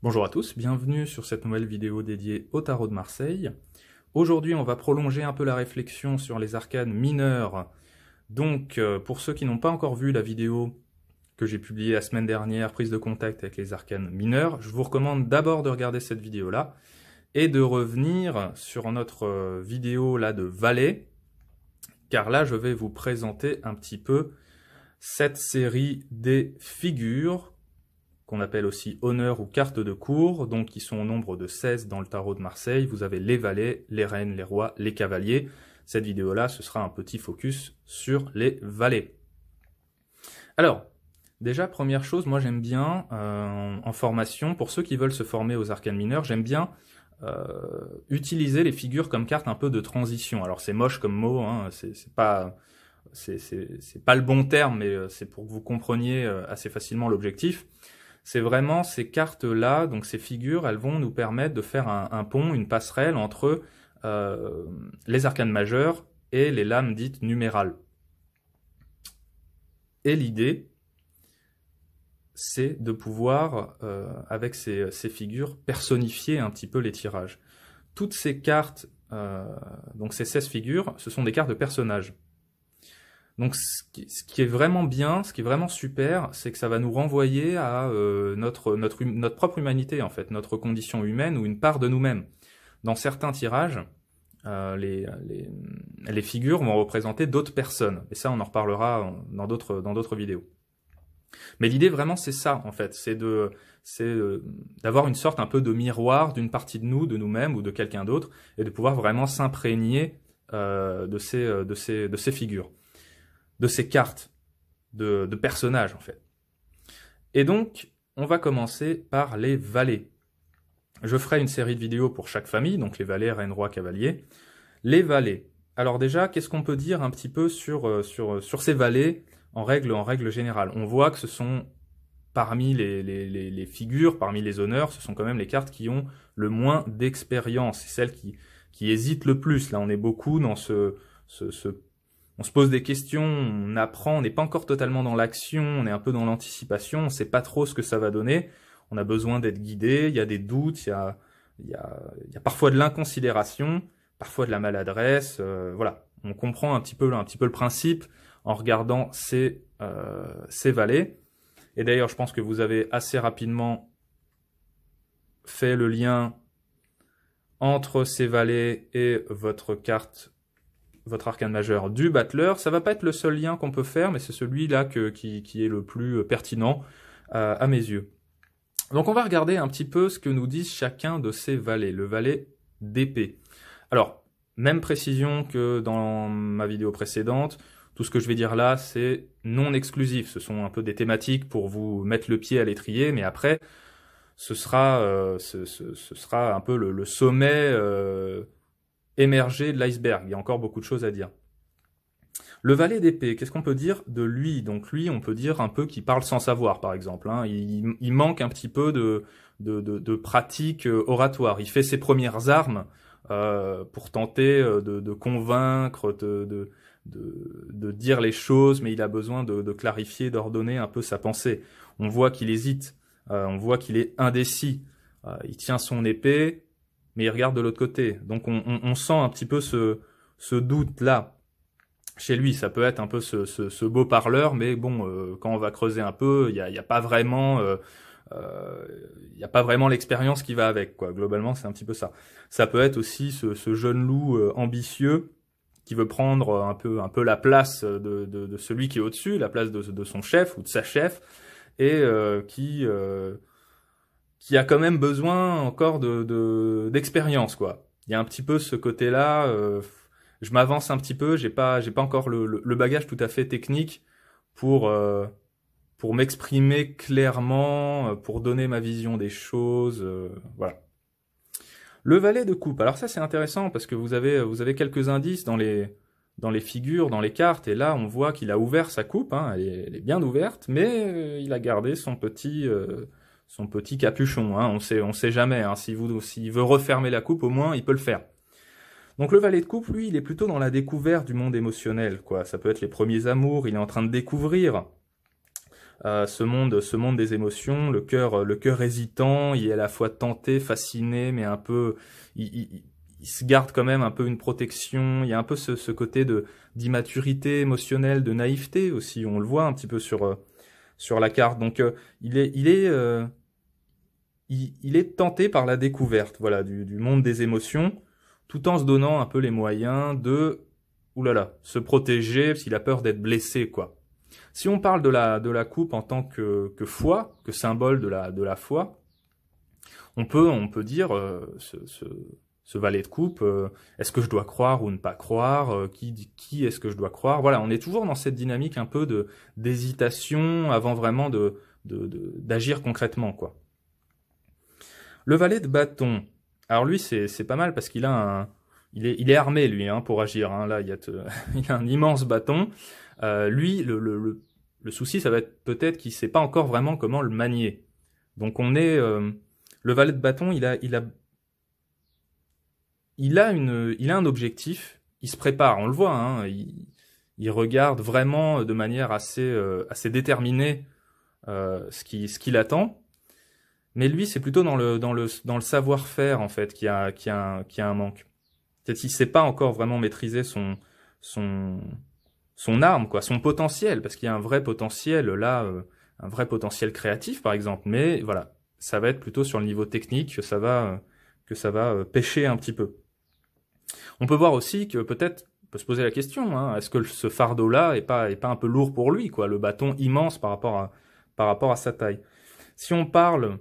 Bonjour à tous, bienvenue sur cette nouvelle vidéo dédiée au tarot de Marseille. Aujourd'hui, on va prolonger un peu la réflexion sur les arcanes mineurs. Donc, pour ceux qui n'ont pas encore vu la vidéo que j'ai publiée la semaine dernière, prise de contact avec les arcanes mineurs, je vous recommande d'abord de regarder cette vidéo-là et de revenir sur notre vidéo là de Valet, car là, je vais vous présenter un petit peu cette série des figures qu'on appelle aussi honneurs ou cartes de cour, donc qui sont au nombre de 16 dans le tarot de Marseille. Vous avez les valets, les reines, les rois, les cavaliers. Cette vidéo-là, ce sera un petit focus sur les valets. Alors, déjà, première chose, moi j'aime bien, en formation, pour ceux qui veulent se former aux arcanes mineurs, j'aime bien utiliser les figures comme cartes un peu de transition. Alors c'est moche comme mot, hein, c'est pas le bon terme, mais c'est pour que vous compreniez assez facilement l'objectif. C'est vraiment ces cartes-là, donc ces figures, elles vont nous permettre de faire un pont, une passerelle entre les arcanes majeures et les lames dites numérales. Et l'idée, c'est de pouvoir, avec ces figures, personnifier un petit peu les tirages. Toutes ces cartes, donc ces 16 figures, ce sont des cartes de personnages. Donc ce qui est vraiment bien, ce qui est vraiment super, c'est que ça va nous renvoyer à notre propre humanité, en fait, notre condition humaine ou une part de nous-mêmes. Dans certains tirages, les figures vont représenter d'autres personnes. Et ça, on en reparlera dans d'autres vidéos. Mais l'idée vraiment, c'est ça, en fait. C'est d'avoir une sorte un peu de miroir d'une partie de nous, de nous-mêmes ou de quelqu'un d'autre, et de pouvoir vraiment s'imprégner de ces figures, de ces cartes, de personnages en fait. Et donc, on va commencer par les valets. Je ferai une série de vidéos pour chaque famille, donc les valets, reine, roi, cavalier. Les valets. Alors déjà, qu'est-ce qu'on peut dire un petit peu sur ces valets en règle générale? On voit que ce sont, parmi les figures, parmi les honneurs, ce sont quand même les cartes qui ont le moins d'expérience. C'est celles qui hésitent le plus. Là, on est beaucoup dans on se pose des questions, on apprend, on n'est pas encore totalement dans l'action, on est un peu dans l'anticipation, on ne sait pas trop ce que ça va donner, on a besoin d'être guidé, il y a des doutes, il y a parfois de l'inconsidération, parfois de la maladresse, voilà. On comprend un petit peu le principe en regardant ces valets. Et d'ailleurs, je pense que vous avez assez rapidement fait le lien entre ces valets et votre arcane majeur du battleur. Ça va pas être le seul lien qu'on peut faire, mais c'est celui-là qui est le plus pertinent à mes yeux. Donc on va regarder un petit peu ce que nous disent chacun de ces valets. Le valet d'épée. Alors, même précision que dans ma vidéo précédente, tout ce que je vais dire là, c'est non exclusif. Ce sont un peu des thématiques pour vous mettre le pied à l'étrier, mais après, ce sera un peu le sommet émerger de l'iceberg. Il y a encore beaucoup de choses à dire. Le valet d'épée, qu'est-ce qu'on peut dire de lui? Donc lui, on peut dire un peu qu'il parle sans savoir, par exemple. Hein. Il manque un petit peu de pratique oratoire. Il fait ses premières armes pour tenter de convaincre, de dire les choses, mais il a besoin de clarifier, d'ordonner un peu sa pensée. On voit qu'il hésite, on voit qu'il est indécis. Il tient son épée, mais il regarde de l'autre côté. Donc on sent un petit peu ce doute-là chez lui. Ça peut être un peu ce beau parleur, mais bon, quand on va creuser un peu, il y a pas vraiment l'expérience qui va avec, quoi. Globalement, c'est un petit peu ça. Ça peut être aussi ce jeune loup ambitieux qui veut prendre un peu la place de celui qui est au-dessus, la place de son chef ou de sa chef, et qui a quand même besoin encore d'expérience, quoi. Il y a un petit peu ce côté-là, je m'avance un petit peu, j'ai pas encore le bagage tout à fait technique pour m'exprimer clairement, pour donner ma vision des choses, voilà. Le valet de coupe, alors ça c'est intéressant parce que vous avez quelques indices dans les figures, dans les cartes, et là on voit qu'il a ouvert sa coupe, hein, elle est bien ouverte, mais il a gardé son petit capuchon, hein, on sait jamais, hein, s'il veut refermer la coupe, au moins il peut le faire. Donc le valet de coupe, lui, il est plutôt dans la découverte du monde émotionnel, quoi. Ça peut être les premiers amours, il est en train de découvrir ce monde des émotions, le cœur hésitant, il est à la fois tenté, fasciné, mais un peu, il se garde quand même un peu une protection. Il y a un peu ce côté d'immaturité émotionnelle, de naïveté aussi. On le voit un petit peu sur la carte. Donc il est tenté par la découverte, voilà, du monde des émotions, tout en se donnant un peu les moyens de, oulala, se protéger parce qu'il a peur d'être blessé, quoi. Si on parle de la coupe en tant que foi, que symbole de la foi, on peut dire ce valet de coupe, est-ce que je dois croire ou ne pas croire, qui est-ce que je dois croire? Voilà, on est toujours dans cette dynamique un peu d'hésitation avant vraiment d'agir concrètement, quoi. Le valet de bâton, alors lui c'est pas mal parce qu'il a il est armé lui, hein, pour agir, hein. Là il a un immense bâton. Lui le souci ça va être peut-être qu'il sait pas encore vraiment comment le manier. Donc le valet de bâton, il a un objectif, il se prépare, on le voit, hein, il regarde vraiment de manière assez déterminée ce qu'il attend. Mais lui, c'est plutôt dans le savoir-faire en fait qu'il y a un manque. Peut-être qu'il sait pas encore vraiment maîtriser son arme, quoi, son potentiel, parce qu'il y a un vrai potentiel là, un vrai potentiel créatif par exemple. Mais voilà, ça va être plutôt sur le niveau technique que ça va pêcher un petit peu. On peut voir aussi que peut-être, on peut se poser la question, hein, est-ce que ce fardeau-là est pas un peu lourd pour lui, quoi, le bâton immense par rapport à sa taille. Si on parle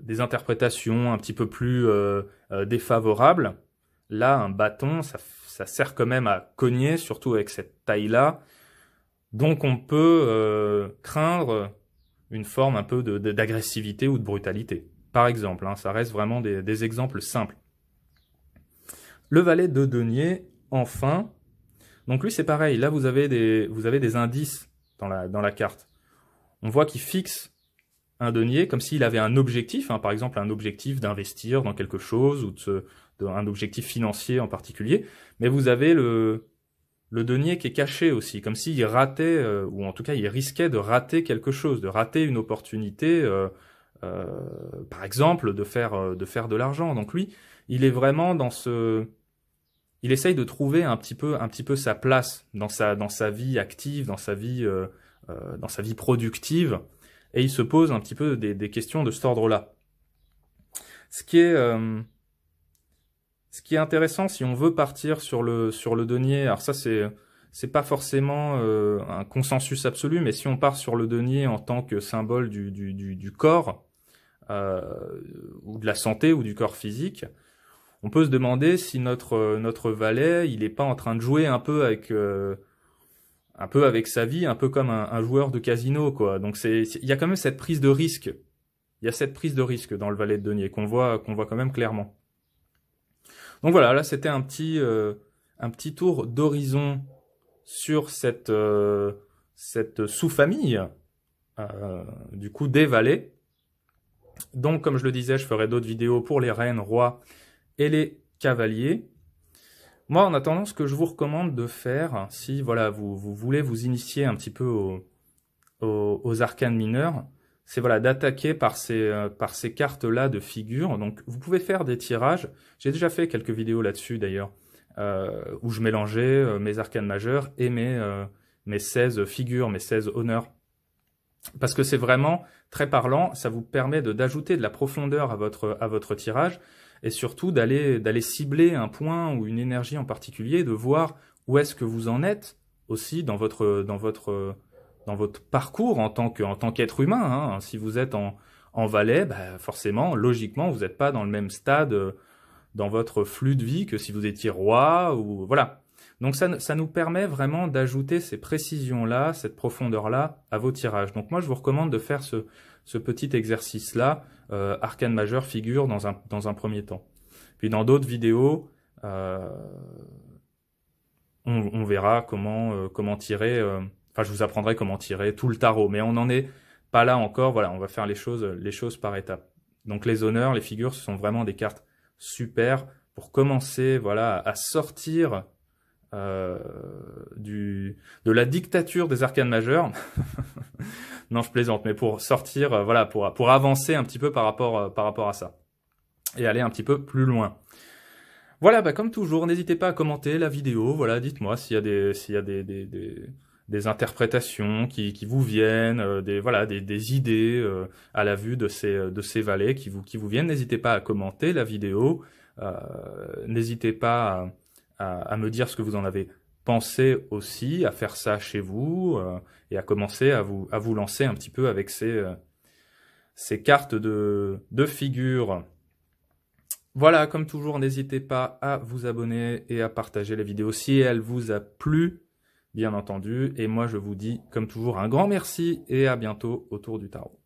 des interprétations un petit peu plus défavorables, là, un bâton, ça sert quand même à cogner, surtout avec cette taille-là. Donc on peut craindre une forme un peu d'agressivité ou de brutalité. Par exemple, hein, ça reste vraiment des exemples simples. Le valet de denier, enfin. Donc lui, c'est pareil. Là, vous avez des indices dans la carte. On voit qu'il fixe un denier comme s'il avait un objectif, hein, par exemple un objectif d'investir dans quelque chose ou un objectif financier en particulier. Mais vous avez le denier qui est caché aussi, comme s'il ratait, ou en tout cas il risquait de rater quelque chose, de rater une opportunité, par exemple de faire de l'argent. Donc lui, il est vraiment il essaye de trouver un petit peu sa place dans sa vie active, dans sa vie productive, et il se pose un petit peu des questions de cet ordre-là. Ce qui est intéressant, si on veut partir sur le denier, alors ça c'est pas forcément un consensus absolu, mais si on part sur le denier en tant que symbole du corps, ou de la santé ou du corps physique, on peut se demander si notre valet, il est pas en train de jouer un peu avec sa vie, un peu comme un joueur de casino, quoi. Donc il y a quand même cette prise de risque. Il y a cette prise de risque dans le valet de denier qu'on voit quand même clairement. Donc voilà, là c'était un petit tour d'horizon sur cette sous-famille du coup des valets. Donc comme je le disais, je ferai d'autres vidéos pour les reines, rois et les cavaliers. Moi, en attendant, ce que je vous recommande de faire, si voilà vous voulez vous initier un petit peu aux arcanes mineurs, c'est voilà d'attaquer par ces cartes-là de figures. Donc, vous pouvez faire des tirages. J'ai déjà fait quelques vidéos là-dessus d'ailleurs, où je mélangeais mes arcanes majeures et mes 16 figures, mes 16 honneurs. Parce que c'est vraiment très parlant. Ça vous permet d'ajouter de la profondeur à votre tirage. Et surtout d'aller cibler un point ou une énergie en particulier, de voir où est-ce que vous en êtes aussi dans votre parcours en tant qu'être humain, hein. Si vous êtes en valet, bah forcément, logiquement, vous n'êtes pas dans le même stade dans votre flux de vie que si vous étiez roi ou voilà. Donc ça nous permet vraiment d'ajouter ces précisions-là, cette profondeur-là à vos tirages. Donc moi, je vous recommande de faire ce petit exercice-là, arcane majeure, figure, dans un premier temps. Puis dans d'autres vidéos, on verra comment tirer, enfin je vous apprendrai comment tirer tout le tarot, mais on n'en est pas là encore, voilà, on va faire les choses par étapes. Donc les honneurs, les figures, ce sont vraiment des cartes super pour commencer, voilà, à sortir de la dictature des arcanes majeures. Non, je plaisante, mais pour sortir, voilà, pour avancer un petit peu par rapport à ça et aller un petit peu plus loin. Voilà, bah comme toujours, n'hésitez pas à commenter la vidéo. Voilà, dites-moi s'il y a des interprétations qui vous viennent, des idées à la vue de ces vallées qui vous viennent. N'hésitez pas à commenter la vidéo. N'hésitez pas à me dire ce que vous en avez pensé aussi, à faire ça chez vous et à commencer à vous lancer un petit peu avec ces cartes de figures. Voilà, comme toujours, n'hésitez pas à vous abonner et à partager la vidéo si elle vous a plu, bien entendu. Et moi, je vous dis, comme toujours, un grand merci et à bientôt autour du tarot.